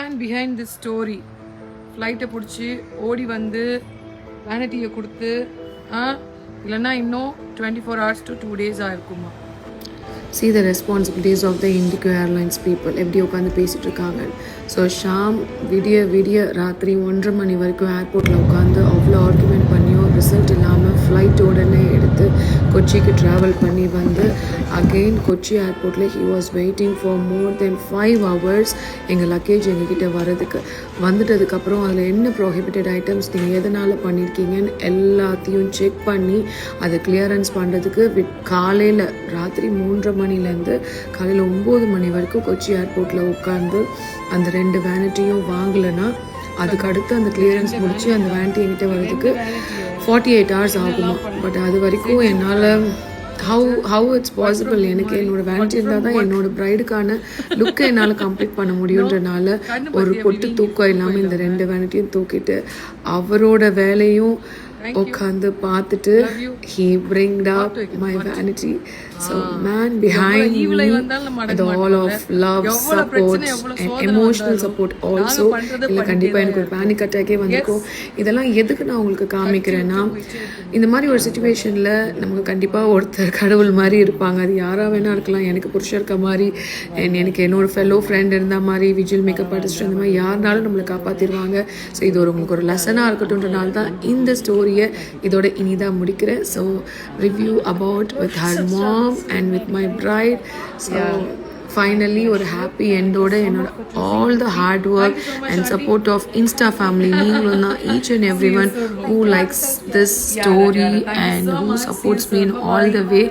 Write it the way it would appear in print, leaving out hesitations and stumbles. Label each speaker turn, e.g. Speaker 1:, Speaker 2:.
Speaker 1: Man behind this story. ஃப்ளைட்டை பிடிச்சி ஓடி வந்து வேனிட்டியை கொடுத்து இல்லைன்னா இன்னும் 24 hours to 2 days இருக்குமா.
Speaker 2: See the responsibilities of the Indigo Airlines people. எப்படி உட்காந்து பேசிகிட்டு இருக்காங்க. ஸோ ஷாம் விடிய ராத்திரி 1:30 மணி வரைக்கும் ஏர்போர்ட்டில் உட்காந்து அவ்வளோ ஆர்குமெண்ட் பண்ணியும் ரிசல்ட் இல்லாமல் ஃப்ளைட் உடனே எடுத்து கொச்சிக்கு ட்ராவல் பண்ணி வந்து அகெயின் கொச்சி ஏர்போர்ட்டில் he was waiting for more then 5 hours எங்கள் லக்கேஜ் எங்ககிட்ட வரதுக்கு. வந்துட்டதுக்கப்புறம் அதில் என்ன ப்ரோஹிபிட்டட் ஐட்டம்ஸ் நீங்கள் எதனால் பண்ணியிருக்கீங்கன்னு எல்லாத்தையும் செக் பண்ணி அதை கிளியரன்ஸ் பண்ணுறதுக்கு காலையில் ராத்திரி 3:30 மணிலேருந்து காலையில் 9 மணி வரைக்கும் கொச்சி ஏர்போர்ட்டில் உட்காந்து அந்த 2 வேனிட்டியும் வாங்கலைன்னா அதுக்கு அடுத்து அந்த கிளியரன்ஸ் முடித்து அந்த வேனிட்டி என்கிட்ட வர்றதுக்கு 48 hours ஆகுமா. பட் அது வரைக்கும் என்னால் ஹவு இட்ஸ் பாசிபிள், எனக்கு என்னோட வேனிட்டி இருந்தால் தான் என்னோட ப்ரைடுக்கான லுக்கை என்னால் கம்ப்ளீட் பண்ண முடியுன்றனால ஒரு பொட்டு தூக்கம் இல்லாமல் இந்த 2 வேனிட்டியும் தூக்கிட்டு அவரோட வேலையும் உட்காந்து பார்த்துட்டு he bringed up my vanity. So man behind me with all of love, support and emotional support also. இல்லை கண்டிப்பாக எனக்கு ஒரு பேனிக் அட்டாக்கே வந்திருக்கும். இதெல்லாம் எதுக்கு நான் உங்களுக்கு காமிக்கிறேன்னா, இந்த மாதிரி ஒரு சுச்சுவேஷனில் நமக்கு கண்டிப்பாக ஒருத்தர் கடவுள் மாதிரி இருப்பாங்க. அது யாராக வேணா இருக்கலாம். எனக்கு புருஷன் இருக்க மாதிரி, எனக்கு என்னோட ஃபெல்லோ ஃப்ரெண்ட் இருந்த மாதிரி, விஜுவல் மேக்கப் ஆர்டிஸ்ட் இந்த மாதிரி யாருனாலும் நம்மளை காப்பாற்றிடுவாங்க. ஸோ இது உங்களுக்கு ஒரு லெசனாக இருக்கட்டும்ன்றனால தான் இந்த ஸ்டோரியை இதோட இனிதாக முடிக்கிறேன். So review about with her mom and with my bride. So finally ஒரு ஹாப்பி எண்டோட என்னோட all the hard work and support of insta family நீங்களும் தான் each and every one who likes this story and who supports me in all the way.